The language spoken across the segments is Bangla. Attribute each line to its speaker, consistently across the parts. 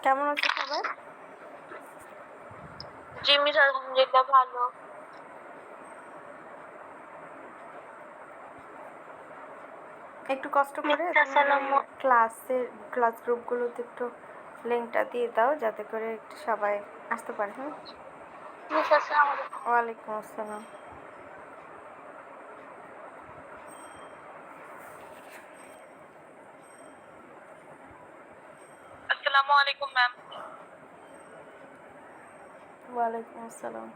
Speaker 1: কেমন আছে সবাই?
Speaker 2: জি মিস, আলহামদুলিল্লাহ ভালো।
Speaker 1: একটু কষ্ট করে ক্লাস গ্রুপগুলোতে একটু লিঙ্কটা দিয়ে দাও যাতে করে একটু সবাই আসতে পারে।
Speaker 2: মিস আসসালামু আলাইকুম।
Speaker 1: ওয়ালাইকুম আসসালাম।
Speaker 2: আসসালামু আলাইকুম ম্যাম।
Speaker 1: ওয়ালাইকুম আসসালাম।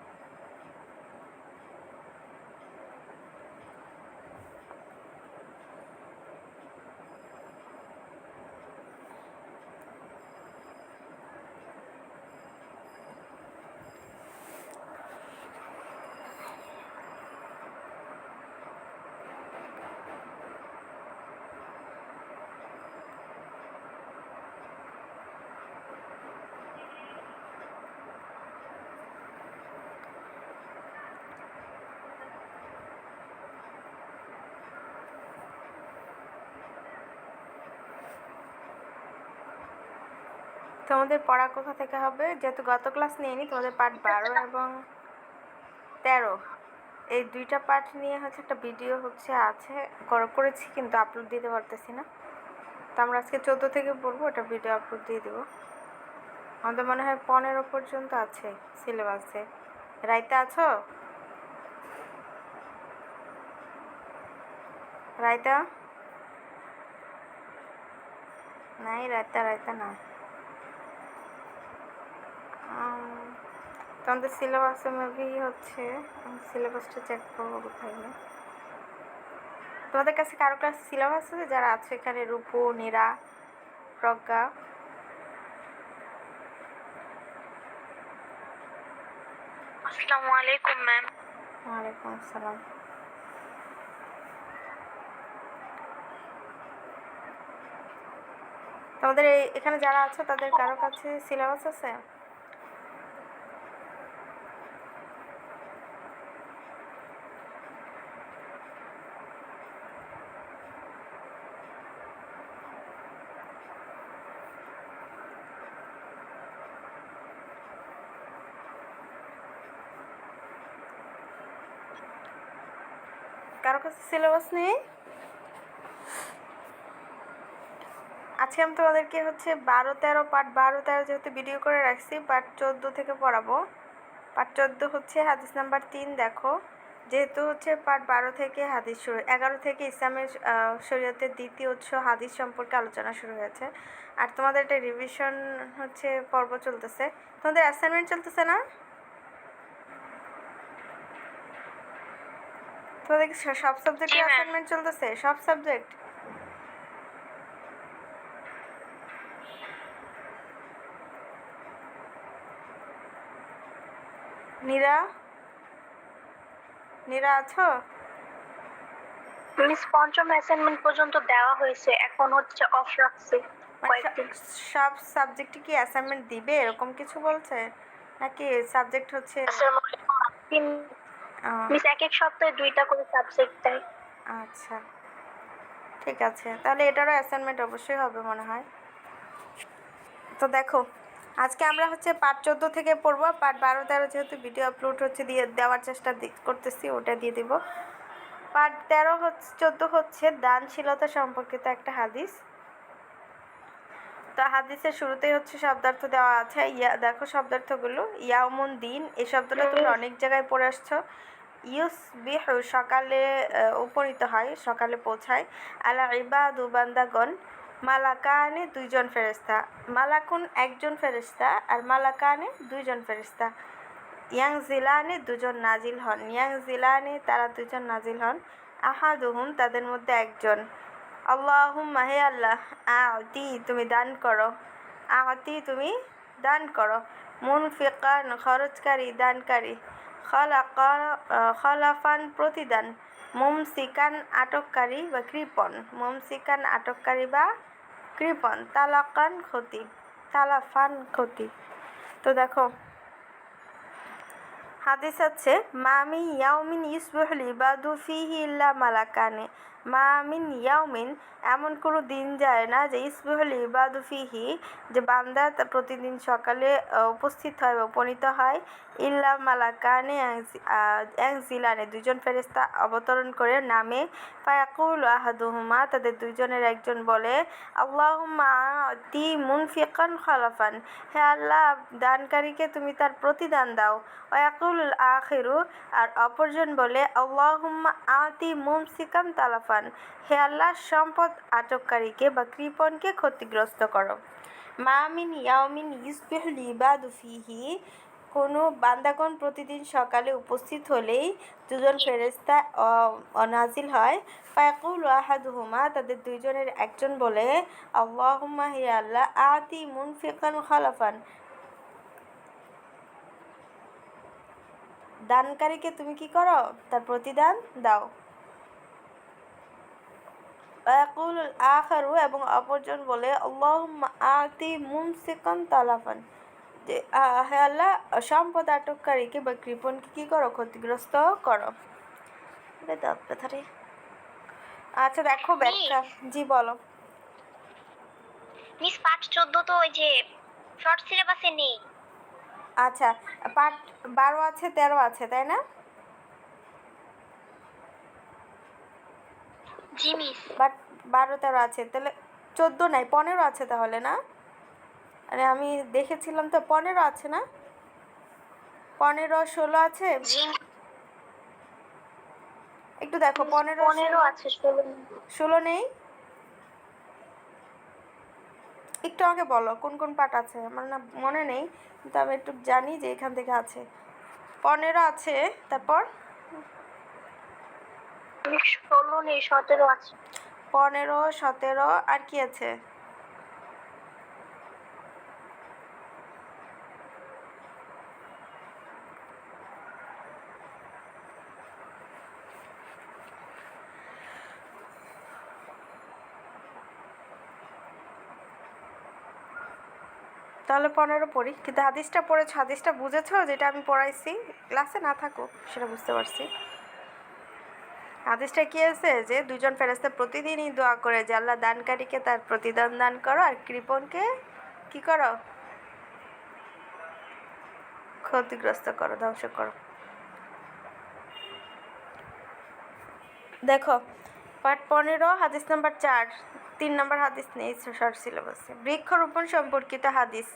Speaker 1: তোমাদের পড়া কোথা থেকে হবে? যেহেতু গত ক্লাস নিয়ে তোমাদের পার্ট 12 এবং 13 এই দুইটা পার্ট নিয়ে একটা ভিডিও আছে করেছি, কিন্তু আপলোড দিতে পারতেছি না। তো আমরা আজকে 14 থেকে পড়বো, ওটা ভিডিও আপলোড দিয়ে দেবো। আমাদের মনে হয় 15 পর্যন্ত আছে সিলেবাসে। রাইতে আছো? রাইতা নাই, রাইতা না। তোমাদের সিলেবাসে মেবি সিলেবাসটা চেক করবো কোথায় গেলে। তোমাদের কাছে কারো ক্লাস সিলেবাস আছে যারা আছে এখানে? রূপু, নীরা, প্রজ্ঞা?
Speaker 2: আসসালামু আলাইকুম ম্যাম।
Speaker 1: ওয়ালাইকুম আসসালাম। তোমাদের এখানে যারা আছে তাদের কারো কাছে সিলেবাস আছে? কারো কাছে সিলেবাস নেই? আজকে আমি তোমাদেরকে 12-13 পার্ট 12-13 যেহেতু ভিডিও করে রাখছি, পার্ট 14 থেকে পড়াবো। পার্ট 14 হাদিস নাম্বার 3। দেখো, যেহেতু পার্ট 12 থেকে হাদিস শুরু, 11 থেকে ইসলামের শরীয়তের দ্বিতীয় উৎস হাদিস সম্পর্কে আলোচনা শুরু হয়েছে। আর তোমাদের একটা রিভিশন পর্ব চলতেছে। তোমাদের অ্যাসাইনমেন্ট চলতেছে না? তোমাদের সব সাবজেক্টের অ্যাসাইনমেন্ট চলতেছে? সব সাবজেক্ট? নীরা আছো?
Speaker 2: মিস পঞ্চম অ্যাসাইনমেন্ট পর্যন্ত দেওয়া হয়েছে, এখন অফ রাখছে কয়েকদিন।
Speaker 1: সব সাবজেক্টে কি অ্যাসাইনমেন্ট দিবে এরকম কিছু বলছে নাকি সাবজেক্ট
Speaker 2: মিস এক সপ্তাহে 2টা করে সাবজেক্ট দেয়।
Speaker 1: আচ্ছা, ঠিক আছে, তাহলে এটারও অ্যাসাইনমেন্ট অবশ্যই হবে মনে হয়। তো দেখো, আজকে আমরা পার্ট 14 থেকে পড়বো। পার্ট 12-13 যেহেতু ভিডিও আপলোড দিয়ে দেওয়ার চেষ্টা করতেছি, ওটা দিয়ে দিব। পার্ট 14 দানশীলতা সম্পর্কিত একটা হাদিস। তো হাদিসের শুরুতেই শব্দার্থ দেওয়া আছে। দেখো শব্দার্থগুলো। ইয়াউমুন দিন, এই শব্দটা তোমরা অনেক জায়গায় পড়ে আসছো। ইউসবিহু, সকালে উপনীত হয়, সকালে পৌঁছায়। আলা ইবাদু, বান্দাগণ। মালাকানে, দুইজন ফেরেশতা। মালাকুন, একজন ফেরেশতা, আর মালাকানে, দুইজন ফেরেশতা। ইয়াংজিলানে, দুজন নাজিল হন। ইয়াংজিলানে, তারা দুজন নাজিল হন। আহাদুহুম, তাদের মধ্যে একজন। আল্লাহুম্মা, হে আল্লাহ, আতি, তুমি দান করো। আতি, তুমি দান করো। মুনফিকান, খরচকারী, দানকারী। খলাফান, প্রতিদান। মুমসিকান, আটককারী বা কৃপণ। মুমসিকান, আটককারী বা কৃপণ। তালাকান, ক্ষতি। তালাফান, ক্ষতি। তো দেখো, হাদিস আছে মামিন ইয়াউমিন ইসবিহুল ইবাদু ফিহি ইল্লা মালাকানে, মামিন ইয়াউমিন এমন কোনো দিন যায় না যে ইসবিহুল ইবাদু ফিহি যে বান্দা প্রতিদিন সকালে উপস্থিত হয় বা উপনীত হয়, ইল্লা মালাকানে জিলানে দুজন ফেরেশতা অবতরণ করে নামে, ফায়াকুল আহাদুহুমা তাদের দুইজনের একজন বলে আল্লাহুম্মা আতি মুনফিকান খালাফান, হে আল্লাহ দানকারীকে তুমি তার প্রতিদান দাও, ওয়াকুল আখিরু আর অপরজন বলে আল্লাহুম্মা আতি মুমসিকান তালাফান, হে আল্লাহ সম্পদ আটককারীকে বা কৃপণকে ক্ষতিগ্রস্ত করো। মামিন ইয়াউমিন ইসবিহুল ইবাদু ফিহি কোনো বান্দাগণ প্রতিদিন সকালে উপস্থিত হলেই দুজন ফেরেশতা নাজিল হয়, ফায়াকুল আহাদুহুমা তাদের দুইজনের একজন বলে আল্লাহুম্মা হে আল্লাহ আতি মুনফিকান খালাফান, দানকারীকে তুমি কি করো তার প্রতিদান দাও। ওয়াকুল আখারু এবং অপরজন বলে আল্লাহুম্মা আতি মুমসিকান তালাফান, যে হে আল্লাহ সম্পদ আটককারীকে বা কৃপণকে কি করো ক্ষতিগ্রস্ত করো। আচ্ছা দেখো ব্যাখ্যা, জি বলো।
Speaker 2: মিস পার্ট 14 তো ওই যে শর্ট সিলেবাসে নেই।
Speaker 1: আচ্ছা পার্ট 12 আছে 13 আছে তাই না?
Speaker 2: জি মিস।
Speaker 1: বাট 12-13 আছে, তাহলে 14 নাই 15 আছে তাহলে না? আরে আমি দেখেছিলাম তো 15 আছে না? 15-16 আছে,
Speaker 2: জি
Speaker 1: একটু দেখো
Speaker 2: 15 আছে,
Speaker 1: 16 নেই, একটু আমাকে বলো কোন কোন পার্ট আছে, আমার না মনে নেই কিন্তু আমি একটু জানি যে এখান থেকে আছে। 15 আছে, তারপর
Speaker 2: 16 নেই, 17 আছে।
Speaker 1: 15, 17 আর কি আছে? তাহলে 15 পড়ি, কিন্তু হাদিসটা পড়েছো, হাদিসটা বুঝেছো যেটা আমি পড়াইছি, ক্লাসে না থাকো সেটা বুঝতে পারছি। হাদিসটা কি আছে যে দুজন ফেরেশতা প্রতিদিনই দোয়া করে যে আল্লাহ দানকারীকে তার প্রতিদান দান করো আর কৃপণকে কি করো ক্ষতিগ্রস্ত করো, ধ্বংস করো। দেখো পার্ট 15 হাদিস নাম্বার 4, 3 নম্বর হাদিস নেই শর্ট সিলেবাসে। বৃক্ষরোপণ সম্পর্কিত হাদিস।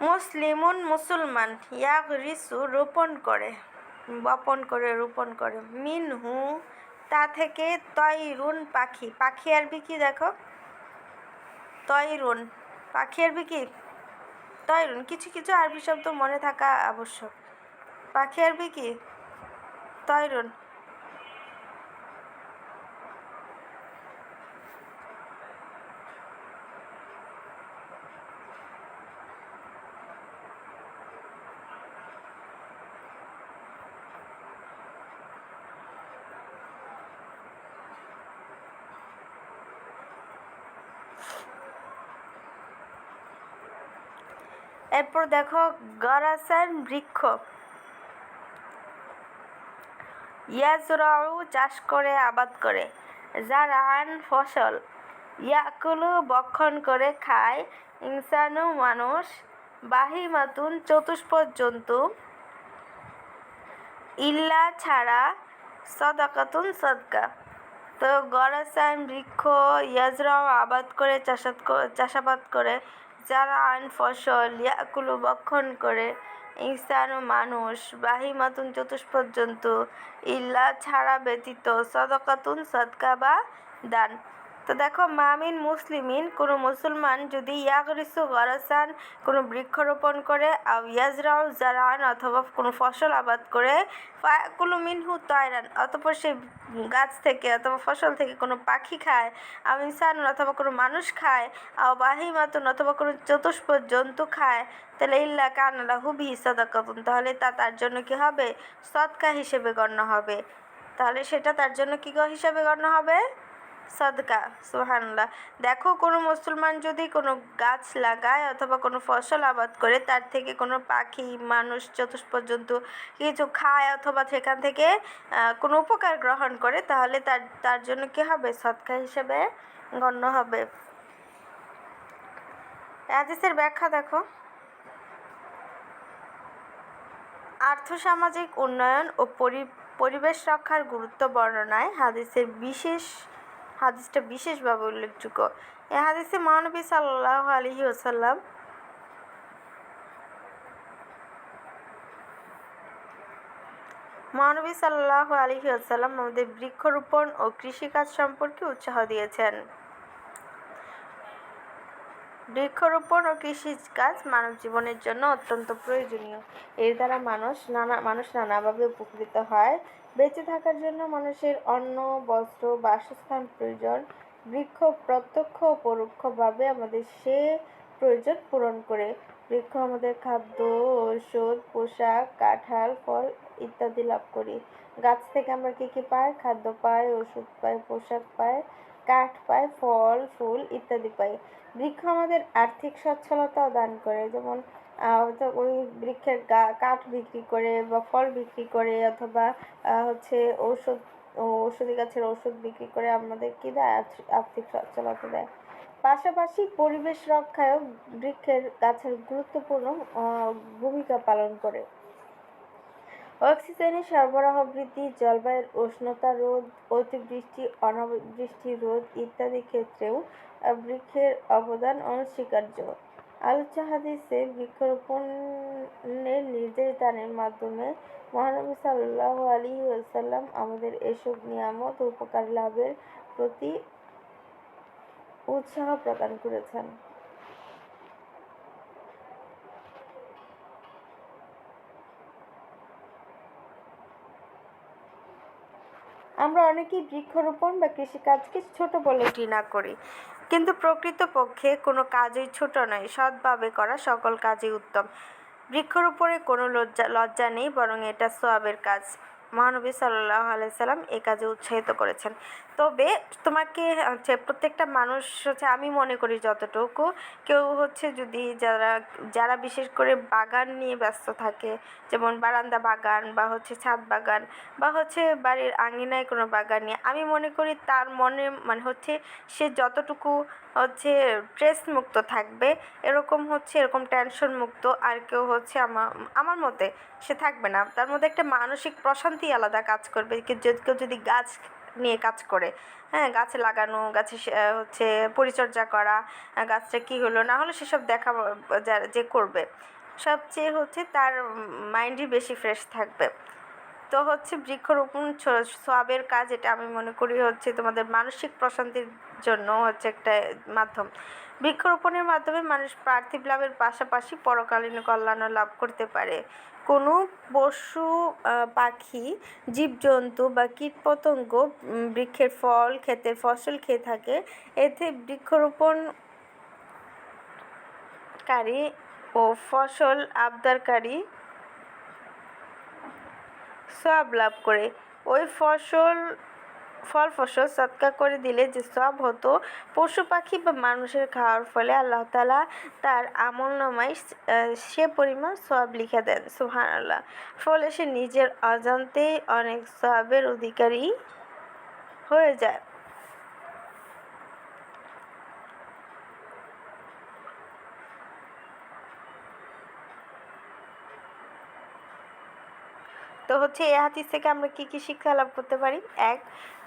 Speaker 1: মুসলিমুন মুসলমান ইয়াগরিসু রোপণ করে, বপন করে রোপণ করে, মিনহু তা থেকে, তয়রুন পাখি, পাখি আরবি কি দেখো, তয়রুন পাখি আরবি কি, তয়রুন, কিছু কিছু আরবি শব্দ মনে থাকা আবশ্যক। পাখি আরবি কি তয়রুন। এরপর দেখো গরাসান বৃক্ষ, ইয়াজরাউ চাষ করে আবাদ করে, জারান ফসল, ইয়াকুলু ভক্ষণ করে খায়, ইনসানু মানুষ, বাহিমাতুন চতুষ্পদ জন্তু, ইল্লা ছাড়া, সদাকাতুন সদকা। তো গরাসান বৃক্ষ, ইয়াজরাও আবাদ করে চাষাবাদ করে, যারা আন ফসল, ইয়াকুলু ভক্ষণ করে, ইনসানু মানুষ, বাহিমাতুন চতুষ্পদ জন্তু, ইল্লা ছাড়া ব্যতীত, সদকাতুন সদকা বা দান। তো দেখো মামিন মুসলিমিন কোনো মুসলমান যদি ইয়াগরিসু গরাসান কোনো বৃক্ষরোপণ করে, আও ইয়াজরাউ জারান অথবা কোনো ফসল আবাদ করে, ফায়াকুলু মিনহু তয়রান অতঃপর সেই গাছ থেকে অথবা ফসল থেকে কোনো পাখি খায়, আও ইনসানুন অথবা কোনো মানুষ খায়, আও বাহিমাতুন অথবা কোনো চতুষ্পদ জন্তু খায়, তাহলে ইল্লা কানা লাহু বিহি সাদাকাতুন, তাহলে তা তার জন্য কি হবে সদকা হিসেবে গণ্য হবে। তাহলে সেটা তার জন্য কি হিসাবে গণ্য হবে সদকা, সুবহানাল্লাহ। দেখো কোনো মুসলমান যদি কোনো গাছ লাগায় অথবা কোনো ফসল আবাদ করে, তার থেকে কোনো পাখি, মানুষ, চতুষ্পদ জন্তু কিছু খায় অথবা সেখান থেকে কোনো উপকার গ্রহণ করে, তাহলে তার তার জন্য কী হবে? সদকা হিসেবে গণ্য হবে। হাদিসের ব্যাখ্যা দেখো। আর্থসামাজিক উন্নয়ন ও পরিবেশ রক্ষার গুরুত্ব বর্ণনায় হাদিসটা বিশেষভাবে উল্লেখযোগ্য। এই হাদিসে মহানবী সাল্লাল্লাহু আলাইহি ওয়াসাল্লাম আমাদের বৃক্ষরোপণ ও কৃষিকাজ সম্পর্কে উৎসাহ দিয়েছেন। বৃক্ষরোপণ ও কৃষিকাজ মানব জীবনের জন্য অত্যন্ত প্রয়োজনীয়। এর দ্বারা মানুষ নানাভাবে উপকৃত হয়। বেঁচে থাকার জন্য মানুষের অন্ন, বস্ত্র, বাসস্থান প্রয়োজন। বৃক্ষ প্রত্যক্ষ ও পরোক্ষভাবে আমাদের সে প্রয়োজন পূরণ করে। বৃক্ষ আমাদের খাদ্য, ঔষধ, পোশাক, কাঁঠাল, ফল ইত্যাদি লাভ করি। গাছ থেকে আমরা কী কী পাই? খাদ্য পাই, ওষুধ পাই, পোশাক পাই, কাঠ পাই, ফল, ফুল ইত্যাদি পাই। বৃক্ষ আমাদের আর্থিক সচ্ছলতাও দান করে, যেমন ওই বৃক্ষের কাঠ বিক্রি করে বা ফল বিক্রি করে অথবা হচ্ছে ঔষধি গাছের ওষুধ বিক্রি করে আমাদের কী দেয়? আর্থিক সচ্ছলতা দেয়। পাশাপাশি পরিবেশ রক্ষায়ও গাছের গুরুত্বপূর্ণ ভূমিকা পালন করে। অক্সিজেনের সরবরাহ বৃদ্ধি, জলবায়ুর উষ্ণতা রোধ, অতিবৃষ্টি, অনাবৃষ্টি রোধ ইত্যাদি ক্ষেত্রেও বৃক্ষের অবদান অনস্বীকার্য। আলোচ্য হাদিসে বৃক্ষরোপণের নির্দেশ দানের মাধ্যমে মহানবী সাল্লাল্লাহু আলাইহি ওয়াসাল্লাম আমাদের এসব নিয়ামত ও উপকার লাভের প্রতি উৎসাহ প্রদান করেছেন। আমরা অনেকেই বৃক্ষরোপণ বা কৃষিকাজকে ছোট বলে ঘৃণা করি, কিন্তু প্রকৃতপক্ষে কোনো কাজই ছোট নয়। সৎভাবে করা সকল কাজই উত্তম। বৃক্ষরোপণে কোনো লজ্জা নেই, বরং এটা সওয়াবের কাজ। মহানবী সাল্লাল্লাহু আলাইহি সাল্লাম এ কাজে উৎসাহিত করেছেন। তবে তোমাকে প্রত্যেকটা মানুষ আমি মনে করি যতটুকু, কেউ যদি যারা বিশেষ করে বাগান নিয়ে ব্যস্ত থাকে, যেমন বারান্দা বাগান বা ছাদ বাগান বা বাড়ির আঙিনায় কোনো বাগান নিয়ে, আমি মনে করি তার মনে সে যতটুকু স্ট্রেস মুক্ত থাকবে, এরকম টেনশন মুক্ত আর কেউ আমার মতে সে থাকবে না। তার মধ্যে একটা মানসিক প্রশান্তি আলাদা কাজ করবে। কেউ যদি গাছ নিয়ে কাজ করে, হ্যাঁ, গাছ লাগানো, গাছে পরিচর্যা করা, গাছটা কী হলো না হলো সেসব দেখা যে করবে, সবচেয়ে তার মাইন্ডই বেশি ফ্রেশ থাকবে। তো বৃক্ষরোপণ সওয়াবের কাজ, এটা আমি মনে করি তোমাদের মানসিক প্রশান্তির জন্য একটা মাধ্যম। বৃক্ষরোপণের মাধ্যমে মানুষ পার্থিব লাভের পাশাপাশি পরকালীন কল্যাণও লাভ করতে পারে। কোনো পশু, পাখি, জীবজন্তু বা কীটপতঙ্গ বৃক্ষের ফল, ক্ষেতের ফসল খেয়ে থাকে। এতে বৃক্ষরোপণকারী ও ফসল আবদারকারী সওয়াব লাভ করে। ওই ফল ফসল সদকা করে দিলে যে সওয়াব হতো, পশু পাখি বা মানুষের খাওয়ার ফলে আল্লাহ তাআলা তার আমলনামায় সে পরিমাণ সওয়াব লিখে দেন। সুবহানাল্লাহ। ফলে সে নিজের অজান্তেই অনেক সওয়াবের অধিকারী হয়ে যায়। তো এই হাদিস থেকে আমরা কি কি শিক্ষা লাভ করতে পারি? 1.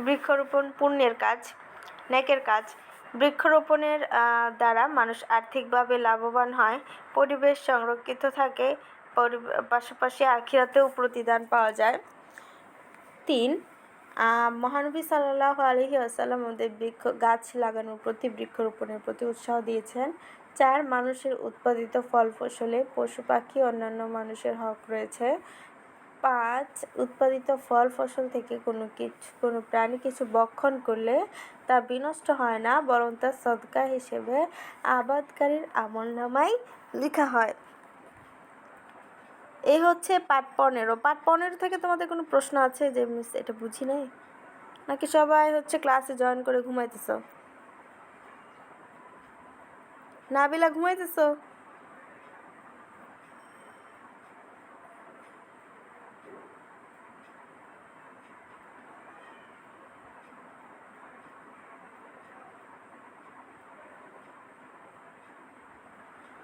Speaker 1: বৃক্ষরোপণ পুণ্যের কাজ, নেকের কাজ। বৃক্ষরোপণের দ্বারা মানুষ আর্থিকভাবে লাভবান হয়, পরিবেশ সংরক্ষিত থাকে, পাশাপাশি আখিরাতেও প্রতিদান পাওয়া যায়। 3. মহানবী সাল্লাল্লাহু আলাইহি ওয়াসাল্লাম আমাদের গাছ লাগানোর প্রতি, বৃক্ষরোপণের প্রতি উৎসাহ দিয়েছেন। 4. মানুষের উৎপাদিত ফল ফসলে পশু পাখি অন্যান্য মানুষের হক রয়েছে। 5. উৎপাদিত ফল ফসল থেকে কোনো প্রাণী কিছু ভক্ষণ করলে তা বিনষ্ট হয় না, বরং তা সদকা হিসেবে আবাদকারীর আমলনামায় লেখা হয়। এই পার্ট 15। পার্ট 15 থেকে তোমাদের কোনো প্রশ্ন আছে যে মিস এটা বুঝি নাই? নাকি সবাই হচ্ছে ক্লাসে জয়েন করে ঘুমাইতেছো? নাবিলা ঘুমাইতেছো?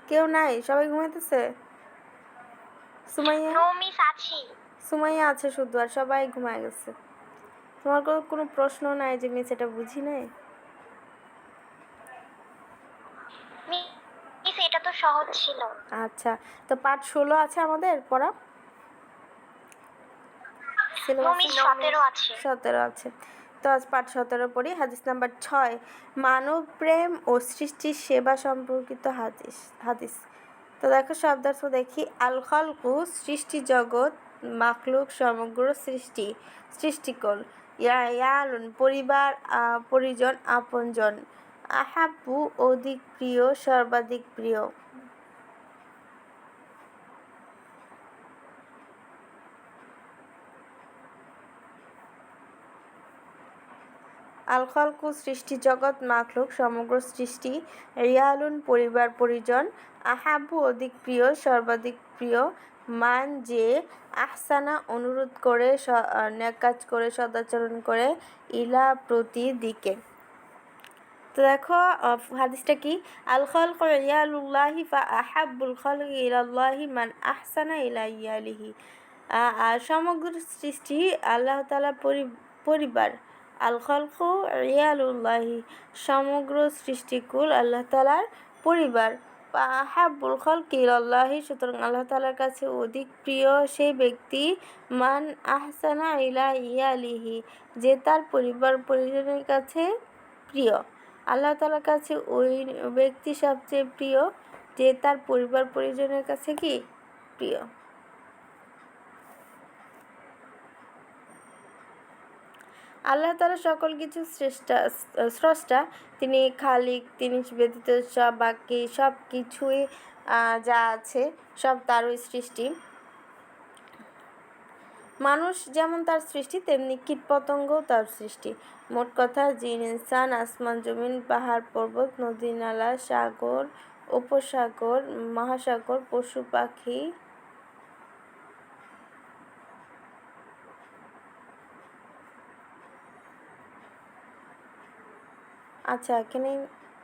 Speaker 1: কেউ নাই, সবাই ঘুমাইতেছে? সুমাইয়া
Speaker 2: নো মিস আছি।
Speaker 1: সুমাইয়া আছে শুধু, আর সবাই ঘুমায় গেছে। তোমার কোনো প্রশ্ন নাই যে মিস এটা বুঝি নাই?
Speaker 2: মিস এটা তো সহজ ছিল।
Speaker 1: আচ্ছা, তো পার্ট 16 আছে আমাদের পড়া,
Speaker 2: নো
Speaker 1: সিলেবাসে
Speaker 2: মিস 17 আছে।
Speaker 1: 17 আছে। তো আজ পাঠ 17 পড়ি। হাদিস নাম্বার 6, মানব প্রেম ও সৃষ্টির সেবা সম্পর্কিত হাদিস। তো দেখো শব্দার্থ দেখি। আল খালকু সৃষ্টি জগৎ, মাখলুক সমগ্র সৃষ্টি, সৃষ্টিকল। ইয়ালুন পরিবার, পরিজন, আপনজন। আহাব্বু অধিক প্রিয়, সর্বাধিক প্রিয়। আল খালকু সৃষ্টি জগৎ, মাখলুক সমগ্র সৃষ্টি, রিয়ালুন পরিবার পরিজন, আহাব্বু অধিক প্রিয়, সর্বাধিক প্রিয়, মান যে, আহসানা অনুরোধ করে, নেক কাজ করে, সদাচরণ করে, ইলা প্রতি দিকে। তো দেখো হাদিসটা কি? আল খালক ইয়ালুল্লাহি ফা আহাব্বুল খালকি ইলাল্লাহি মান আহসানা ইলা ইয়ালিহি। সমগ্র সৃষ্টি আল্লাহ তাআলা পরিবার। আল খালকু ইয়ালুল্লাহি সমগ্র সৃষ্টিকুল আল্লাহ তাআলার পরিবার। আহাব্বুল খালকি ইলাল্লাহি সুতরাং আল্লাহ তাআলার কাছে অধিক প্রিয় সেই ব্যক্তি, মান আহসানা ইলা ইয়ালিহি যে তার পরিবার পরিজনের কাছে প্রিয়। আল্লাহ তাআলার কাছে ওই ব্যক্তি সবচেয়ে প্রিয় যে তার পরিবার পরিজনের কাছে কি প্রিয়। আল্লাহ তাআলা সকল কিছু স্রষ্টা, তিনি খালিক, তিনি ব্যতীত বাকি সব কিছুই যা আছে সব তারই সৃষ্টি। মানুষ যেমন তার সৃষ্টি, তেমনি কীটপতঙ্গও তার সৃষ্টি। মোট কথা জিন ইনসান, আসমান জমিন, পাহাড় পর্বত, নদী নালা, সাগর উপসাগর, মহাসাগর, পশু পাখি, আচ্ছা এখানে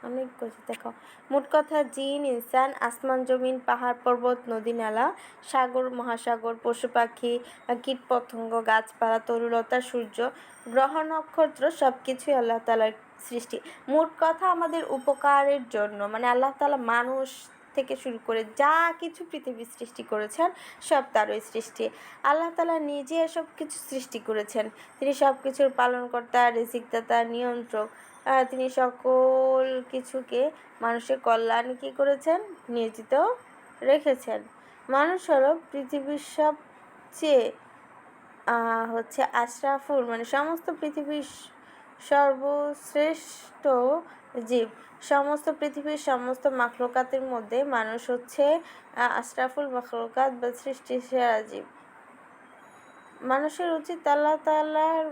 Speaker 1: অনেক কিছু দেখো। মোট কথা জিন ইনসান, আসমান জমিন, পাহাড় পর্বত, নদী নালা, সাগর মহাসাগর, পশু পাখি, কীট পতঙ্গ, গাছপালা, তরুলতা, সূর্য, গ্রহ নক্ষত্র সব কিছুই আল্লাহ তাআলার সৃষ্টি। মোট কথা আমাদের উপকারের জন্য, মানে আল্লাহ তাআলা মানুষ থেকে শুরু করে যা কিছু পৃথিবীর সৃষ্টি করেছেন সব তারই সৃষ্টি। আল্লাহ তাআলা নিজে এসব কিছু সৃষ্টি করেছেন। তিনি সব কিছুর পালনকর্তা, রিজিকদাতা, নিয়ন্ত্রক। তিনি সকল কিছুকে মানুষের কল্যাণ কী করেছেন? নিয়োজিত রেখেছেন। মানুষ হলো পৃথিবীর সবচেয়ে হচ্ছে আশরাফুল, মানে সমস্ত পৃথিবীর সর্বশ্রেষ্ঠ জীব। সমস্ত পৃথিবীর সমস্ত মাখলুকাতের মধ্যে মানুষ হচ্ছে আশরাফুল মাখলুকাত বা সৃষ্টির সেরা জীব। মানুষের উচিত আল্লাহ তাআলার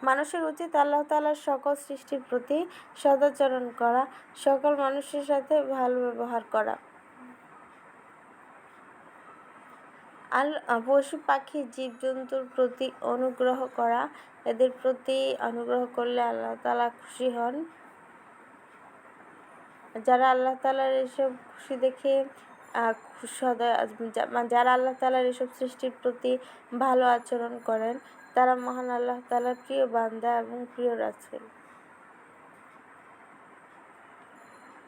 Speaker 1: মানুষের উচিত আল্লাহ তাআলার সকল সৃষ্টির প্রতি সদাচরণ করা, সকল মানুষের সাথে ভালো ব্যবহার করা। পশু পাখি জীবজন্তুর প্রতি অনুগ্রহ করা, এদের প্রতি অনুগ্রহ করলে আল্লাহ তাআলা খুশি হন। যারা আল্লাহ তাআলার এসব খুশি দেখে যারা আল্লাহ তাআলার এসব সৃষ্টির প্রতি ভালো আচরণ করেন তারা মহান আল্লাহ তাআলার প্রিয় বান্দা এবং প্রিয় রাসূল।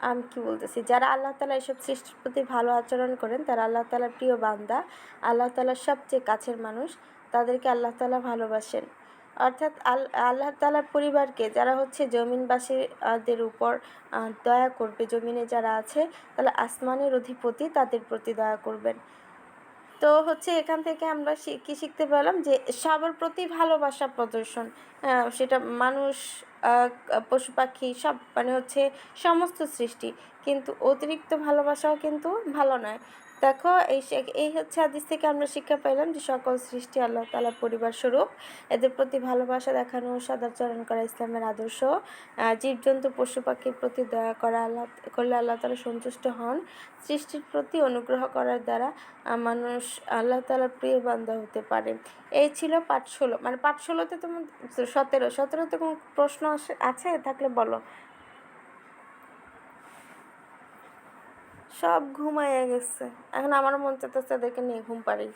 Speaker 1: আমি কি বলতেছি, যারা আল্লাহ তাআলা এসব সৃষ্টির প্রতি ভালো আচরণ করেন তারা আল্লাহ তাআলার প্রিয় বান্দা, আল্লাহ তাআলার সবচেয়ে কাছের মানুষ, তাদেরকে আল্লাহ তাআলা ভালোবাসেন। অর্থাৎ আল্লাহ তাআলার পরিবারকে, যারা হচ্ছে জমিনবাসীদের উপর দয়া করবে, জমিনে যারা আছে তাহলে আসমানের অধিপতি তাদের প্রতি দয়া করবেন। তো হচ্ছে এখান থেকে আমরা কি শিখতে পারলাম যে সবার প্রতি ভালোবাসা প্রদর্শন, সেটা মানুষ, পশু পাখি সব, মানে হচ্ছে সমস্ত সৃষ্টি, কিন্তু অতিরিক্ত ভালোবাসাও কিন্তু ভালো নয়। দেখো এই হচ্ছে হাদিস থেকে আমরা শিক্ষা পেলাম যে সকল সৃষ্টি আল্লাহ তাআলার পরিবার স্বরূপ। এদের প্রতি ভালোবাসা দেখানো, সদাচরণ করা ইসলামের আদর্শ। জীবজন্তু পশু পাখির প্রতি দয়া করা করলে আল্লাহ তাআলা সন্তুষ্ট হন। সৃষ্টির প্রতি অনুগ্রহ করার দ্বারা মানুষ আল্লাহ তাআলার প্রিয় বান্দা হতে পারে। এই ছিল পাঠ 16, মানে পাঠ 16তে তোমার 17তে কোনো প্রশ্ন আছে থাকলে বলো। সব ঘুমাইয়া গেছে, এখন আমারও মন চাইতেছে এদেরকে নিয়ে ঘুম পাড়ি,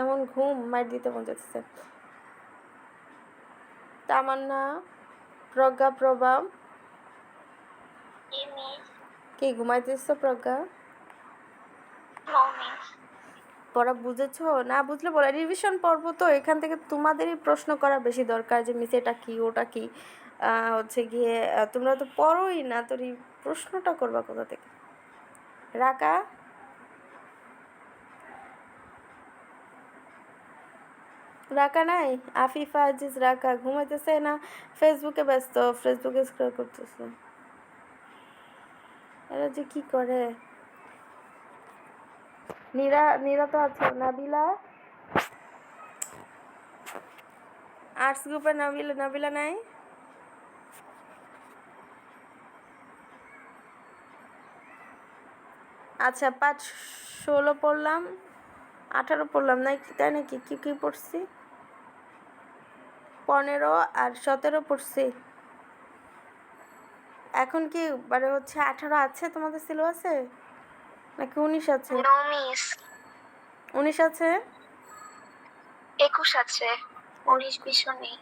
Speaker 1: এমন ঘুম মার দিতে মন চাইতেছে। তামান্না, প্রজ্ঞা, প্রভা,
Speaker 2: জি মিস।
Speaker 1: কি ঘুমাইতেছ প্রজ্ঞা?
Speaker 2: No miss.
Speaker 1: পড়া বুঝেছো? না বুঝলে বলে, রিভিশন পর্ব তো এখান থেকে তোমাদেরই প্রশ্ন করা বেশি দরকার যে মিস এটা কি ওটা কি, হচ্ছে গিয়ে তোমরা তো পড়োই না, তো প্রশ্নটা করবা কোথা থেকে? রাকা, রাকা নাই? আফিফা, আজিজ, রাকা ঘুমাইতেছে না ফেসবুকে ব্যস্ত, ফেসবুকে স্ক্রল করতেছে। এরা যে কি করে। নীরা তো আছে, নাবিলা, আর্টস গ্রুপের নাবিলা নাই? আচ্ছা, 5, 16 পড়লাম, 18 পড়লাম নাই, তাই নাকি? কি কি পড়ছি? 15 আর 17 পড়ছি। এখন কি মানে হচ্ছে 18 আছে তোমাদের সিলেবাসে নাকি 19 আছে?
Speaker 2: No miss.
Speaker 1: 19 আছে?
Speaker 2: 21 আছে, 19 20 নেই।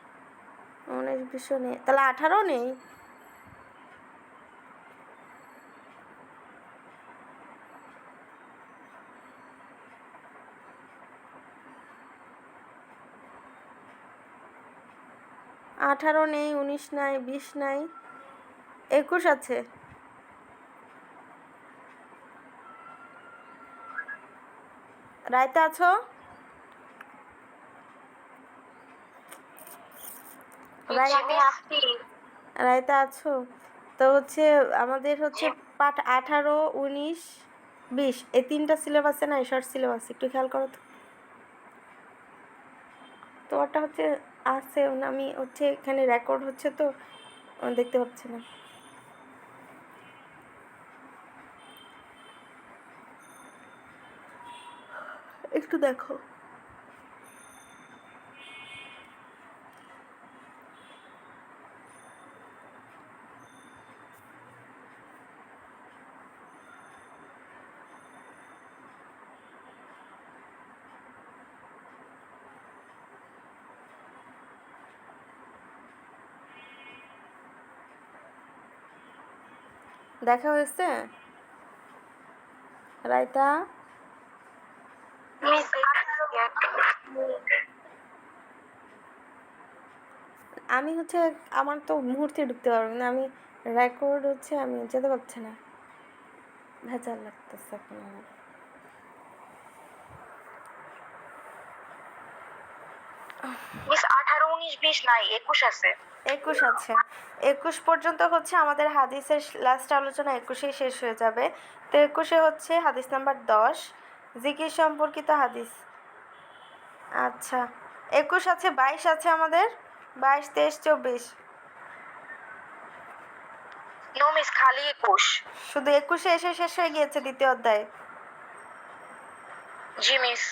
Speaker 1: 19 20 নেই, তাহলে 18 নেই? আঠারো নেই, 19 নাই, 20 নাই, 21 আছে। রাইতে আছো? রাইতে আছো? তো হচ্ছে আমাদের হচ্ছে পাঠ 18, 19, 20 এই 3টা সিলেবাসে না, শর্ট সিলেবাস, একটু খেয়াল করো তো। তোমারটা হচ্ছে আছে, আমি হচ্ছে এখানে রেকর্ড হচ্ছে তো দেখতে পাচ্ছি না। একটু দেখো। দেখা হয়েছে রাইতা?
Speaker 2: মিস
Speaker 1: আমি হচ্ছে আমার তো মুহূর্তে ঢুকতে পারবো না, আমি রেকর্ড হচ্ছে আমি যেতে পারছি না, ভেজাল লাগতেছে এখন আমার।
Speaker 2: মিস 18 19 20 নাই, 21 আছে।
Speaker 1: 21 আছে। 21 পর্যন্ত হচ্ছে আমাদের হাদিসের লাস্ট আলোচনা 21এই শেষ হয়ে যাবে। তো 21-এ হচ্ছে হাদিস নাম্বার 10, জিকির সম্পর্কিত হাদিস। আচ্ছা, 21 আছে, 22 আছে আমাদের, 22, 23, 24।
Speaker 2: নো মিস, খালি 21।
Speaker 1: শুধু 21-এ এসে শেষ হয়ে গিয়েছে দ্বিতীয় অধ্যায়।
Speaker 2: জি মিস।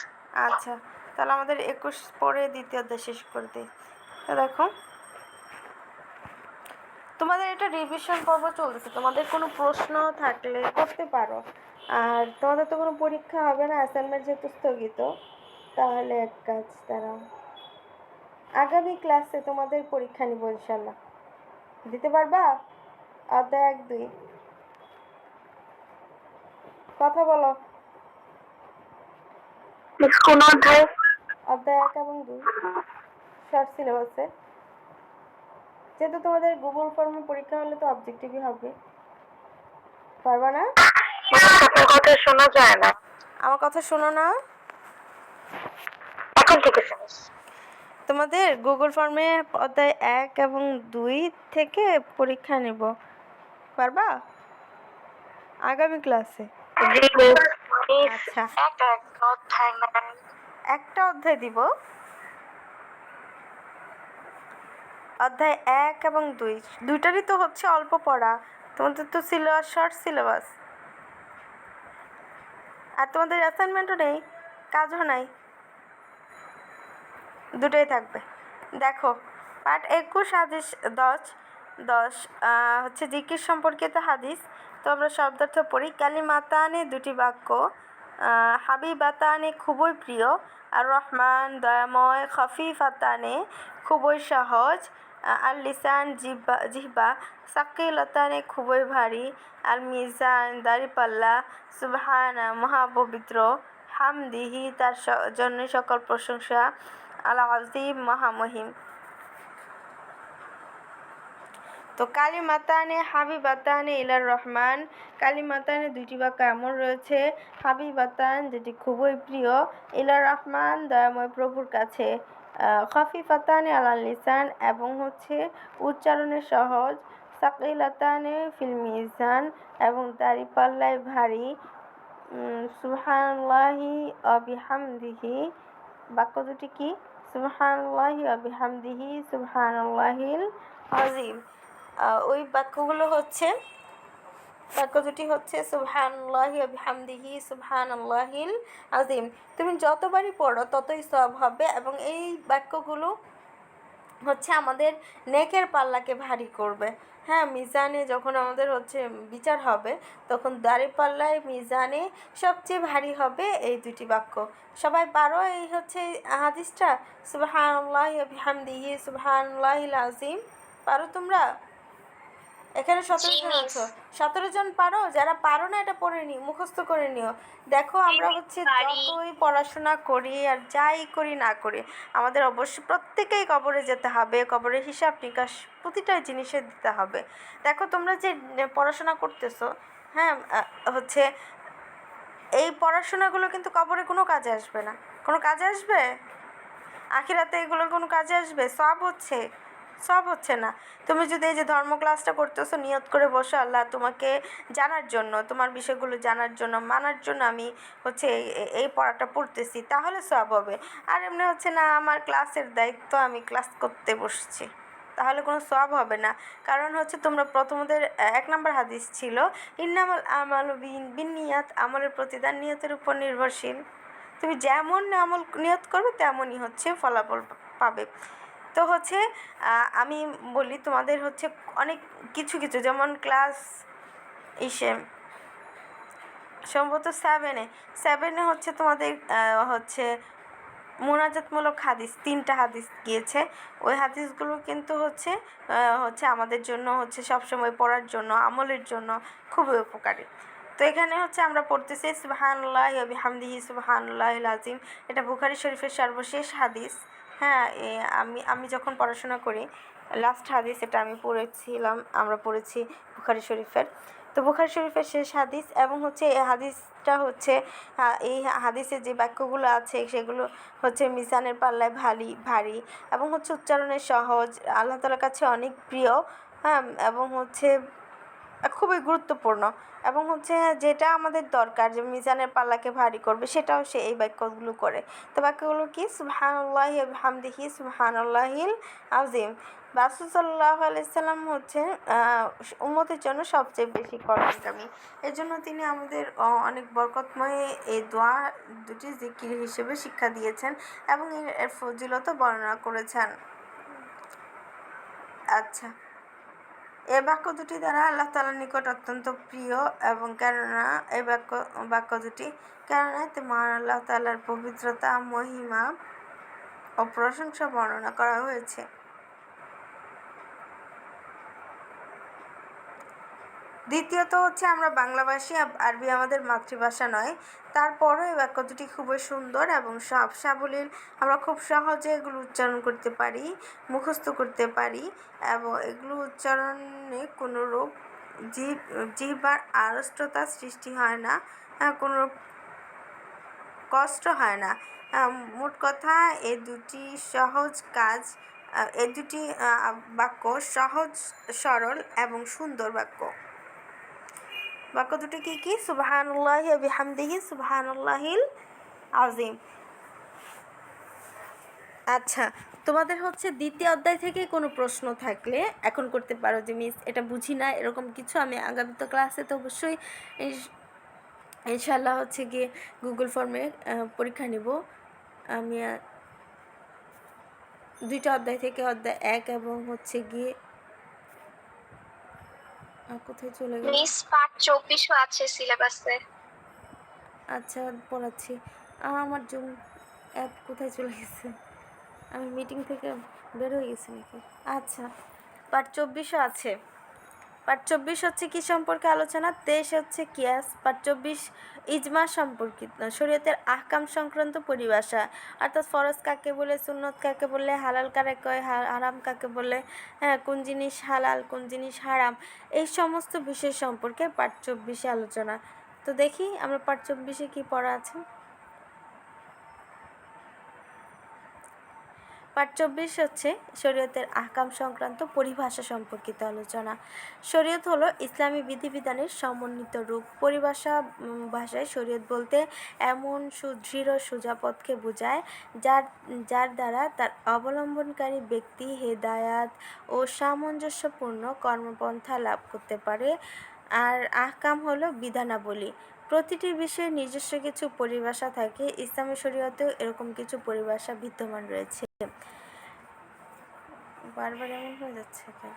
Speaker 1: আচ্ছা, তাহলে আমাদের 21 পরে দ্বিতীয় অধ্যায় শেষ করে দিই। তো দেখো, তোমাদের এটা রিভিশন পর্ব চলতেছে, তোমাদের কোনো প্রশ্ন থাকলে করতে পারো। আর তোমাদের তো কোনো পরীক্ষা হবে না, অ্যাসাইনমেন্ট যেহেতু স্থগিত, তাহলে এক কাজ দাঁড়াও, আগামী ক্লাসে তোমাদের পরীক্ষা নিব ইনশাল্লাহ। দিতে পারবা? অধ্যায় 1, 2 কথা বলো।
Speaker 2: মিস কোন অধ্যায়?
Speaker 1: অধ্যায় 1 এবং 2 শর্ট সিলেবাসে। যেহেতু তোমাদের গুগল ফর্মে পরীক্ষা হলে তো অবজেক্টিভই হবে, পারবা না?
Speaker 2: আপনার কথা শোনা যায় না।
Speaker 1: আমার কথা শোনো না?
Speaker 2: এখন থেকে মিস।
Speaker 1: তোমাদের গুগল ফর্মে অধ্যায় 1 এবং 2 থেকে পরীক্ষা নেব, পারবা? আগামী ক্লাসে।
Speaker 2: জি মিস,
Speaker 1: আচ্ছা,
Speaker 2: একটা একটা অধ্যায় নেন।
Speaker 1: একটা অধ্যায় দিব। অধ্যায় 1 এবং 2 দুইটারই তো হচ্ছে অল্প পড়া। তোমাদের তো সিলেবাস শর্ট সিলেবাস, আর তোমাদের অ্যাসাইনমেন্টও নেই, কাজও নাই, দুটোই থাকবে। দেখো, পার্ট 21 হাদিস 10 হচ্ছে জিকির সম্পর্কিত হাদিস। তো আমরা শব্দার্থ পড়ি। কালিমাতানে দুটি বাক্য, হাবিবাতানে খুবই প্রিয়, আর রহমান দয়াময়, খফিফাতানে খুবই সহজ, আর লিসান জিহ্বা সাকিলতানে খুবই ভারী, আর মিজান দাড়িপাল্লা, সুবহানা মহাপবিত্র, হামদিহি তার জন্য সকল প্রশংসা, আল আজিম মহামহিম। তো কালিমাতানে হাবিবাতানে ইলার রহমান, কালিমাতানে দুইটি বাক্য এমন রয়েছে, হাবিবাতান যেটি খুবই প্রিয়, ইলার রহমান দয়াময় প্রভুর কাছে, খফিফাতানে আলাল লিসান এবং হচ্ছে উচ্চারণে সহজ, সাকিলাতানে ফিল মিজান এবং দাড়িপাল্লায় ভারী, সুবহানাল্লাহি ওয়া বিহামদিহি। বাক্য দুটি কি? সুবহানাল্লাহি ওয়া বিহামদিহি সুবহানাল্লাহিল আযীম। ওই বাক্য দুটি হচ্ছে সুবহানাল্লাহি ওয়া বিহামদিহি সুবহানাল্লাহিল আযীম। তুমি যতবারই পড়ো ততই সওয়াব হবে, এবং এই বাক্যগুলো হচ্ছে আমাদের নেকের পাল্লাকে ভারী করবে। হ্যাঁ, মিজানে যখন আমাদের হচ্ছে বিচার হবে, তখন দাঁড়িপাল্লায় মিজানে সবচেয়ে ভারী হবে এই দুটি বাক্য। সবাই পারো এই হচ্ছে হাদিসটা, সুবহানাল্লাহি ওয়া বিহামদিহি সুবহানাল্লাহিল আযীম? পারো তোমরা? এখানে 17 জন আছো, 17 জন পারো? যারা পারো না এটা পড়ে নিও, মুখস্থ করে নিও। দেখো, আমরা হচ্ছে যতই পড়াশোনা করি আর যাই করি না করি, আমাদের অবশ্যই প্রত্যেকেই কবরে যেতে হবে, কবরের হিসাব নিকাশ প্রতিটা জিনিসে দিতে হবে। দেখো, তোমরা যে পড়াশোনা করতেছো, হ্যাঁ, হচ্ছে এই পড়াশোনাগুলো কিন্তু কবরে কোনো কাজে আসবে না। কোনো কাজে আসবে? আখিরাতে এগুলো কোনো কাজে আসবে? সব হচ্ছে না। তুমি যদি এই যে ধর্ম ক্লাসটা করতেছো, নিয়ত করে বসো, আল্লাহ তোমাকে জানার জন্য, তোমার বিষয়গুলো জানার জন্য, মানার জন্য আমি হচ্ছে এই পড়াটা পড়তেছি, তাহলে সব হবে। আর এমনি হচ্ছে না, আমার ক্লাসের দায়িত্ব, আমি ক্লাস করতে বসছি, তাহলে কোনো সব হবে না। কারণ হচ্ছে তোমরা প্রথমদের 1 নম্বর হাদিস ছিল, ইন্নামাল আমালু বিন্নিয়াত, আমলের প্রতিদান নিয়তের উপর নির্ভরশীল। তুমি যেমন আমল নিয়ত করবে তেমনই হচ্ছে ফলাফল পাবে। তো হচ্ছে আমি বলি তোমাদের হচ্ছে অনেক কিছু যেমন ক্লাস সম্ভবত 7-এ হচ্ছে তোমাদের হচ্ছে মোনাজাতমূলক হাদিস 3টা হাদিস গিয়েছে। ওই হাদিসগুলো কিন্তু হচ্ছে আমাদের জন্য হচ্ছে সবসময় পড়ার জন্য, আমলের জন্য খুবই উপকারী। তো এখানে হচ্ছে আমরা পড়তেছি সুবহানাল্লাহি ওয়া বিহামদিহি সুবহানাল্লাহিল আযীম। এটা বুখারী শরীফের সর্বশেষ হাদিস। হ্যাঁ, আমি যখন পড়াশোনা করি, লাস্ট হাদিস এটা আমরা পড়েছি বুখারী শরীফের। তো বুখারী শরীফের শেষ হাদিস, এবং হচ্ছে এই হাদিসটা হচ্ছে এই হাদিসে যে বাক্যগুলো আছে সেগুলো হচ্ছে মিজানের পাল্লায় ভারী এবং হচ্ছে উচ্চারণে সহজ, আল্লাহ তাআলার কাছে অনেক প্রিয়। হ্যাঁ, এবং হচ্ছে খুবই গুরুত্বপূর্ণ, এবং হচ্ছে যেটা আমাদের দরকার যে মিজানের পাল্লাকে ভারী করবে, সেটাও সে এই বাক্যগুলো করে। তো বাক্যগুলো কি? সুবহানাল্লাহি ওয়া বিহামদিহি সুবহানাল্লাহিল আযীম। রাসূল সাল্লাল্লাহু আলাইহি সাল্লাম হচ্ছে উম্মতের জন্য সবচেয়ে বেশি কল্যাণকামী। এর জন্য তিনি আমাদের অনেক বরকতময় এই দোয়া দুটি জিকির হিসেবে শিক্ষা দিয়েছেন, এবং এর ফজিলতও বর্ণনা করেছেন। আচ্ছা, এই বাক্য দুটি দ্বারা আল্লাহ তাআলার নিকট অত্যন্ত প্রিয়, এবং কেননা এই বাক্য দুটি এতে মহান আল্লাহ তাআলার পবিত্রতা, মহিমা ও প্রশংসা বর্ণনা করা হয়েছে। দ্বিতীয়ত হচ্ছে, আমরা বাংলাভাষী, আরবি আমাদের মাতৃভাষা নয়, তারপরও এই বাক্য দুটি খুবই সুন্দর এবং সাবলীল। আমরা খুব সহজে এগুলো উচ্চারণ করতে পারি, মুখস্থ করতে পারি, এবং এগুলো উচ্চারণে কোনোরূপ জিহ্বার আড়ষ্টতা সৃষ্টি হয় না, কোনো কষ্ট হয় না। মোট কথা, এই দুটি বাক্য সহজ, সরল এবং সুন্দর বাক্য। বাক্য দুটি কি কি? সুবহানাল্লাহি ওয়া বিহামদিহি সুবহানাল্লাহিল আযীম। আচ্ছা, তোমাদের হচ্ছে দ্বিতীয় অধ্যায় থেকে কোনো প্রশ্ন থাকলে এখন করতে পারো যে মিস এটা বুঝি না, এরকম কিছু আমি আগামীতে ক্লাসে তো অবশ্যই ইনশাল্লাহ হচ্ছে গিয়ে গুগল ফর্মে পরীক্ষা নিব। আমি দুইটা অধ্যায় থেকে অধ্যায় 1 এবং হচ্ছে গিয়ে কোথায় চলে গেল?
Speaker 2: মিস পার্ট 24ও আছে সিলেবাসে।
Speaker 1: আচ্ছা পড়াচ্ছি। আমার জুম অ্যাপ কোথায় চলে গেছে? আমি মিটিং থেকে বের হয়ে গেছি নাকি? আচ্ছা, পার্ট 24ও আছে। পার্ট 24 হচ্ছে কি সম্পর্কে আলোচনা? 23 হচ্ছে কিয়াস। পার্ট 24 ইজমা সম্পর্কিত শরীয়তের আহকাম সংক্রান্ত পরিভাষা, অর্থাৎ ফরজ কাকে বলে, সুন্নত কাকে বলে, হালাল কারে কয়, হারাম কাকে বলে, হ্যাঁ কোন জিনিস হালাল কোন জিনিস হারাম, এই সমস্ত বিষয় সম্পর্কে পার্ট 24 আলোচনা। তো দেখি আমরা পার্ট 24 কি পড়া আছে। পার্ট 24 হচ্ছে শরীয়তের আহকাম সংক্রান্ত পরিভাষা সম্পর্কিত আলোচনা। শরীয়ত হলো ইসলামী বিধিবিধানের সমন্বিত রূপ। ভাষায় শরীয়ত বলতে এমন সুদৃঢ় সোজা পথকে বোঝায় যার দ্বারা তার অবলম্বনকারী ব্যক্তি হেদায়াত ও সামঞ্জস্যপূর্ণ কর্মপন্থা লাভ করতে পারে। আর আহকাম হলো বিধানাবলী। প্রতিটি বিষয়ে নিজস্ব কিছু পরিভাষা থাকে। ইসলামী শরীয়তেও এরকম কিছু পরিভাষা বিদ্যমান রয়েছে। বারবার এমন হয়ে যাচ্ছে কেন?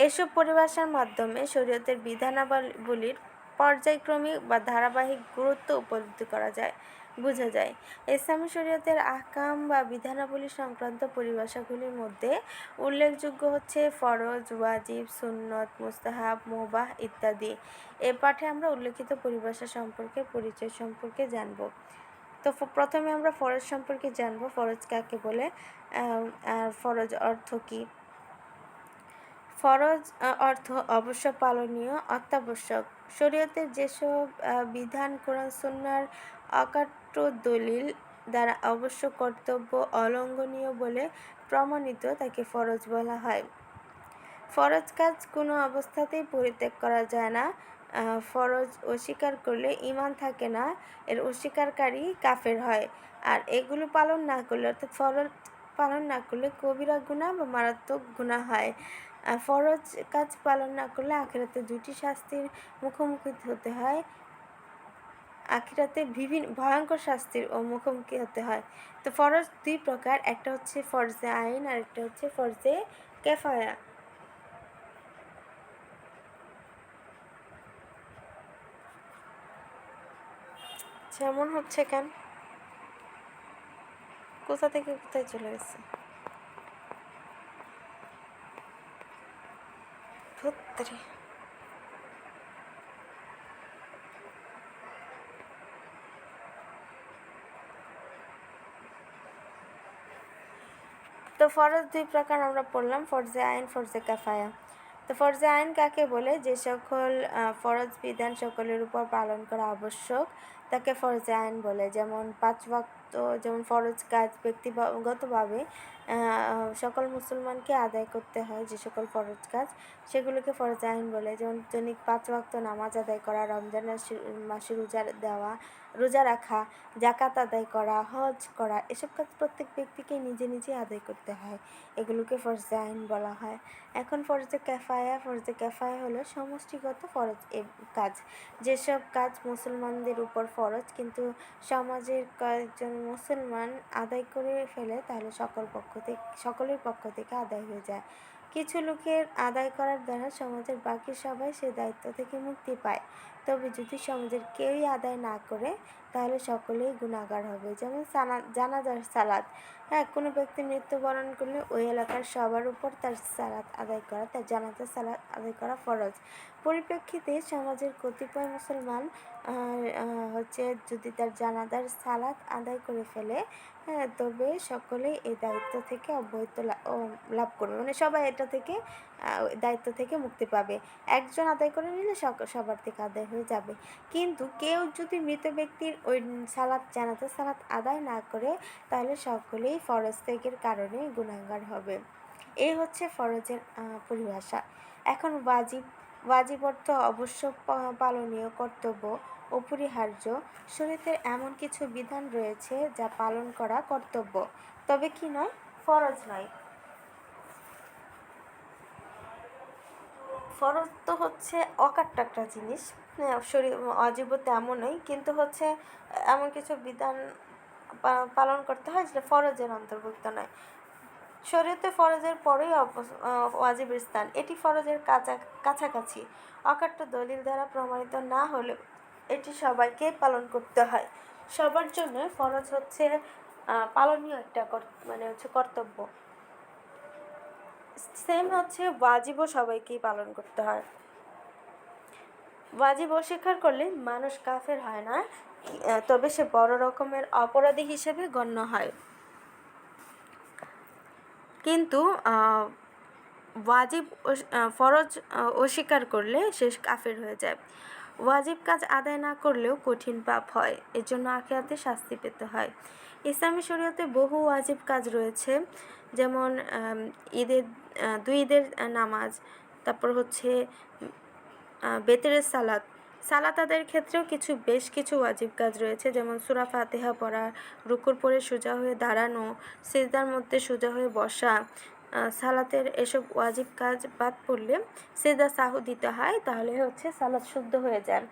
Speaker 1: এসব পরিভাষার মাধ্যমে শরীয়তের বিধানাবলীর পর্যায়ক্রমিক বা ধারাবাহিক গুরুত্ব উপলব্ধি করা যায়, বোঝা যায়। ইসলামী শরীয়তের আহকাম বা বিধানাবলী সংক্রান্ত পরিভাষাগুলির মধ্যে উল্লেখযোগ্য হচ্ছে ফরজ, ওয়াজিব, সুন্নত, মুস্তাহাব, মুবাহ ইত্যাদি। এ পাঠে আমরা উল্লেখিত পরিভাষা সম্পর্কে পরিচয় সম্পর্কে জানব। তো প্রথমে আমরা ফরজ সম্পর্কে জানব। ফরজ কাকে বলে আর ফরজ অর্থ কী? ফরজ অর্থ অবশ্য পালনীয়, অত্যাবশ্যক। শরীয়তের যেসব বিধান কোরআন সুন্নাহর অকাট্য দলিল দ্বারা অবশ্য কর্তব্য অলঙ্ঘনীয় বলে প্রমাণিত তাকে ফরজ বলা হয়। ফরজ কাজ কোনো অবস্থাতেই পরিত্যাগ করা যায় না। ফরজ অস্বীকার করলে ঈমান থাকে না, এর অস্বীকারী কাফের হয়। আর এগুলো পালন না করলে, অর্থাৎ ফরজ পালন না করলে কবিরা গুনাহ বা মারাত্মক গুনাহ হয়। ফরজ কাজ পালন না করলে আখিরাতে দুটি শাস্তির মুখোমুখি হতে হয়। আখিরাতে বিভিন্ন ভয়ঙ্কর শাস্তির মুখোমুখি হতে হয়। তো ফরজ দুই প্রকার, একটা হচ্ছে ফরজে আইন আর একটা হচ্ছে ফরজে কেফায়া। যেমন হচ্ছে কেন, কোথা থেকে কোথায় চলে গেছে? ধুত্তেরি। তো ফরজ দুই প্রকার আমরা পড়লাম, ফরজে আইন, ফরজে কাফায়া। তো ফরজে আইন কাকে বলে? যে সকল ফরজ বিধান সকলের উপর পালন করা আবশ্যক তাকে ফরজে আইন বলে। যেমন 5 ওয়াক্ত, যেমন ফরজ কাজ ব্যক্তিগতভাবে সকল মুসলমানকে আদায় করতে হয়, যে সকল ফরজ কাজ সেগুলোকে ফরজে আইন বলে। যেমন দৈনিক 5 ওয়াক্ত নামাজ আদায় করা, রমজান মাসে রোজা রাখা, জাকাত আদায় করা, হজ করা, এসব কাজ প্রত্যেক ব্যক্তিকে নিজে নিজে আদায় করতে হয়, এগুলোকে ফরজে আইন বলা হয়। এখন ফরজে কেফায়া হলো সমষ্টিগত ফরজ কাজ। যেসব কাজ মুসলমানদের উপর ফরজ কিন্তু সমাজের কয়েকজন মুসলমান আদায় করে ফেলে, তাহলে সকলের পক্ষ থেকে আদায় হয়ে যায়। কিছু লোকের আদায় করার দ্বারা সমাজের বাকি সবাই সে দায়িত্ব থেকে মুক্তি পায়। তবে যদি সমাজের কেউই আদায় না করে তাহলে সকলেই গুনাহগার হবে। যেমন জানাজার সালাত, হ্যাঁ কোনো ব্যক্তি মৃত্যুবরণ করলে ওই এলাকার সবার উপর তার সালাত আদায় করা, তার জানাজার সালাত আদায় করা ফরজ। পরিপ্রেক্ষিতে সমাজের কতিপয় মুসলমান হচ্ছে যদি তার জানাজার সালাত আদায় করে ফেলে, হ্যাঁ তবে সকলেই এই দায়িত্ব থেকে অব্যাহতি লাভ করবে, মানে সবাই এটা থেকে দায়িত্ব থেকে মুক্তি পাবে। একজন আদায় করে নিলে সবার থেকে আদায় হয়ে যাবে। কিন্তু কেউ যদি মৃত ব্যক্তির ওই জানাজার সালাত আদায় না করে তাহলে সকলেই ফরজ ত্যাগের কারণে গুনাহগার হবে। এই হচ্ছে ফরজের পরিভাষা। এখন ওয়াজিব ওয়াজিব অর্থ অবশ্য পালনীয় কর্তব্য, অপরিহার্য। শরীয়তে এমন কিছু বিধান রয়েছে যা পালন করা কর্তব্য, তবে কি নয়, ফরজ নয়। ফরজ তো হচ্ছে অকাট্য একটা জিনিস, অজীব তেমনই, কিন্তু হচ্ছে এমন কিছু বিধান পালন করতে হয় যেটা ফরজের অন্তর্ভুক্ত নয়। শরীয়তে ফরজের পরেই ওয়াজিবের স্থান, এটি ফরজের কাছাকাছি। অকাট্য দলিল দ্বারা প্রমাণিত না হলেও এটি সবাইকে পালন করতে হয়। সবার জন্য ফরজ হচ্ছে পালনীয় একটা মানে হচ্ছে কর্তব্য। সেম হচ্ছে ওয়াজিবও সবাইকেই পালন করতে হয়। ওয়াজিব অস্বীকার করলে মানুষ কাফের হয় না, তবে সে বড় রকমের অপরাধী হিসেবে গণ্য হয়। কিন্তু ওয়াজিব ফরজ অস্বীকার করলে সে কাফের হয়ে যায়। ওয়াজিব কাজ আদায় না করলেও কঠিন পাপ হয়, এর জন্য আখিরাতে শাস্তি পেতে হয়। ইসলামী শরীয়তে বহু ওয়াজিব কাজ রয়েছে, যেমন দুই ঈদের নামাজ, তারপর হচ্ছে বেতেরের সালাত আদায়ের ক্ষেত্রেও বেশ কিছু ওয়াজিব কাজ রয়েছে, যেমন সূরা ফাতিহা পড়া, রুকুর পরে সোজা হয়ে দাঁড়ানো, সিজদার মধ্যে সোজা হয়ে বসা। সালাতের এসব ওয়াজিব কাজ বাদ পড়লে সিজদা সাহু দিতে হয়, তাহলে হচ্ছে সালাত শুদ্ধ হয়ে যায়,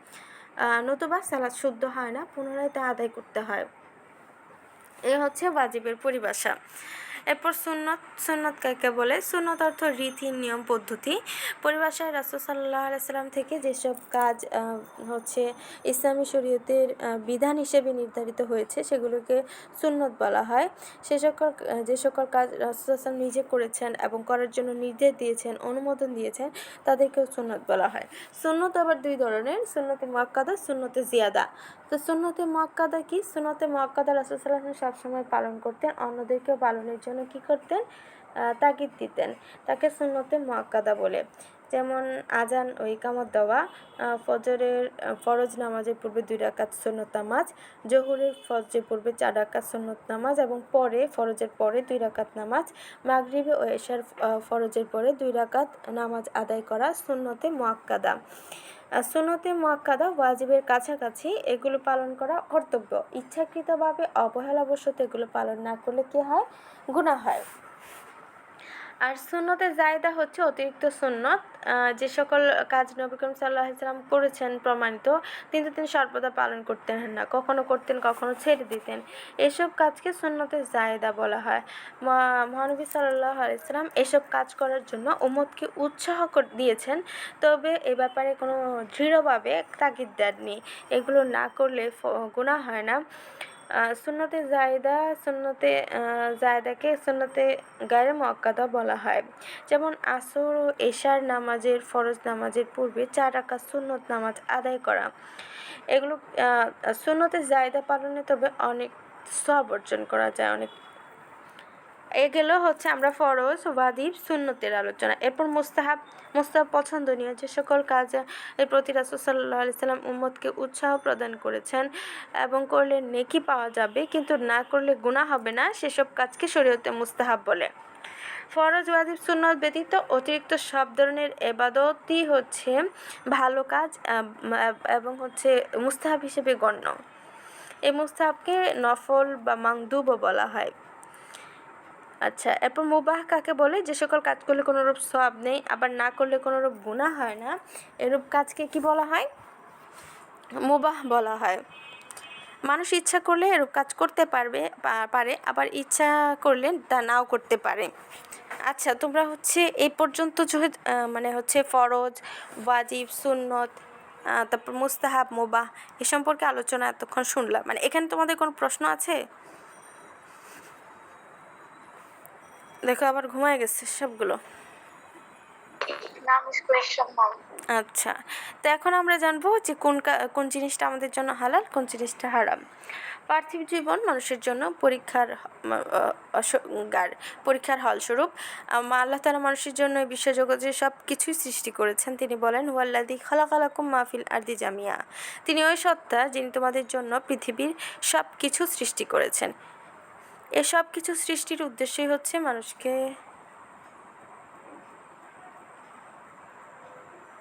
Speaker 1: নতুবা সালাত শুদ্ধ হয় না, পুনরায় তা আদায় করতে হয়। এ হচ্ছে ওয়াজিবের পরিভাষা। এরপর সুন্নত কাকে বলে? সুন্নত অর্থ রীতি, নিয়ম, পদ্ধতি। পরিভাষায় রাসূল সাল্লাল্লাহু আলাইহি সাল্লাম থেকে যেসব কাজ হচ্ছে ইসলামী শরীয়তের বিধান হিসেবে নির্ধারিত হয়েছে সেগুলোকে সুন্নত বলা হয়। যে সকল কাজ রাসূল সাল্লাল্লাহু নিজে করেছেন এবং করার জন্য নির্দেশ দিয়েছেন, অনুমোদন দিয়েছেন, তাদেরকেও সুন্নত বলা হয়। সুন্নত আবার দুই ধরনের, সুন্নতে মুআক্কাদা, সুন্নতে জিয়াদা। তো সুন্নতে মুআক্কাদা কি? সুন্নতে মুআক্কাদা রাসূল সাল্লাল্লাহু আলাইহি ওয়াসাল্লাম সবসময় পালন করতেন, অন্যদেরকেও পালনের জন্য কি করতেন? তাগিদ দিতেন। তাকে সুন্নতে মুআক্কাদা বলে। যেমন আজান ও ইকামত দেওয়া, ফরজ নামাজের পূর্বে 2 রাকাত সুন্নত নামাজ, জোহরের ফরজের পূর্বে 4 রাকাত সুন্নত নামাজ এবং ফরজের পরে 2 রাকাত নামাজ, মাগরিবে ও এশার ফরজের পরে 2 রাকাত নামাজ আদায় করা সুন্নতে মুআক্কাদা। সুন্নতে মুআক্কাদা ওয়াজিবের কাছাকাছি, এগুলো পালন করা কর্তব্য। ইচ্ছাকৃতভাবে অবহেলাবশত এগুলো পালন না করলে কি হয়? গুনাহ হয়। আর সুন্নতে জায়েদা হচ্ছে অতিরিক্ত সুন্নত, যে সকল কাজ নবী করিম সাল্লাল্লাহু আলাইহি ওয়াসাল্লাম করেছেন প্রমাণিত, কিন্তু তিনি সর্বদা পালন করতেন না, কখনো করতেন, কখনো ছেড়ে দিতেন। এসব কাজকে সুন্নতে জায়েদা বলা হয়। মহানবী সাল্লাল্লাহু আলাইহি ওয়াসাল্লাম এসব কাজ করার জন্য উম্মতকে উৎসাহ দিয়েছেন, তবে এ ব্যাপারে কোনো দৃঢ়ভাবে তাগিদ দেননি। এগুলো না করলে গুনাহ হয় না। সুন্নতে জায়েদাকে সুন্নতে গায়রে মুআক্কাদা বলা হয়। যেমন আসর ও এশার নামাজের ফরজ নামাজের পূর্বে 4 রাকাত সুন্নত নামাজ আদায় করা, এগুলো সুন্নতে জায়েদা পালনে তবে অনেক সওয়াব অর্জন করা যায় অনেক। এগুলো হচ্ছে আমরা ফরজ, ওয়াজিব, সুন্নতের আলোচনা। এরপর মুস্তাহাব পছন্দনীয়, যে সকল কাজ এর প্রতি রাসূল সাল্লাল্লাহু আলাইহি সাল্লাম উম্মতকে উৎসাহ প্রদান করেছেন এবং করলে নেকি পাওয়া যাবে কিন্তু না করলে গুনাহ হবে না, সেসব কাজকে শরীয়তে মুস্তাহাব বলে। ফরজ, ওয়াজিব, সুন্নত ব্যতীত অতিরিক্ত সব ধরনের ইবাদতই হচ্ছে ভালো কাজ এবং হচ্ছে মুস্তাহাব হিসেবে গণ্য। এই মুস্তাহাবকে নফল বা মাংদুবও বলা হয়। আচ্ছা, এরপর মুবাহ কাকে বলে? যে সকল কাজ করলে কোনোরূপ সওয়াব নেই, আবার না করলে কোনোরূপ গুনাহ হয় না, এরূপ কাজকে কি বলা হয়? মুবাহ বলা হয়। মানুষ ইচ্ছা করলে এরূপ কাজ করতে পারে, আবার ইচ্ছা করলে তা নাও করতে পারে। আচ্ছা, তোমরা হচ্ছে এই পর্যন্ত মানে হচ্ছে ফরজ, ওয়াজিব, সুন্নত, তারপর মুস্তাহাব, মুবাহ এ সম্পর্কে আলোচনা এতক্ষণ শুনলাম। মানে এখানে তোমাদের কোনো প্রশ্ন আছে? দেখো আবার ঘুমায় গেছে সবগুলো। আচ্ছা, তো এখন আমরা জানবো যে কোন জিনিসটা আমাদের জন্য হালাল, কোন জিনিসটা হারাম। পার্থিব জীবন মানুষের জন্য পরীক্ষার হলস্বরূপ। আল্লাহ তাআলা মানুষের জন্য বিশ্বজগতের সব কিছুই সৃষ্টি করেছেন। তিনি বলেন, হুয়াল্লাযী খালাকালাকুম মা ফিল আরদি জামিআ। তিনি ওই সত্তা যিনি তোমাদের জন্য পৃথিবীর সব কিছু সৃষ্টি করেছেন। এসব কিছু সৃষ্টির উদ্দেশ্যই হচ্ছে মানুষকে